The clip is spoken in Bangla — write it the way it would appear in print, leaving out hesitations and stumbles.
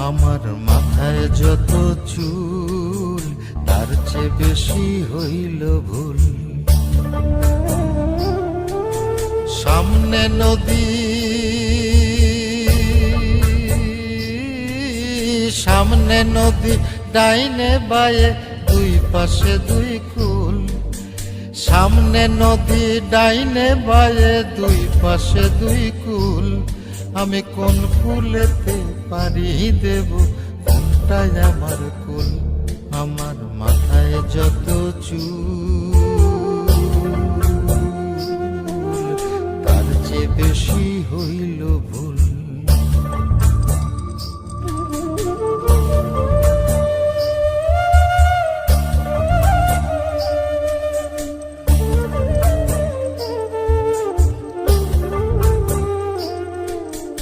আমার মাথায় যত চুল তার চেয়ে বেশি হইল ভুল। সামনে নদী, সামনে নদী, ডাইনে বায়ে দুই পাশে দুই কুল। সামনে নদী, ডাইনে বায়ে দুই পাশে দুই কুল। আমি কোন কুলেতে পাড়ি দেব, কোনটাই আমার কুল? আমার মাথায় যত চুল তার চেয়ে বেশি হইল ভুল।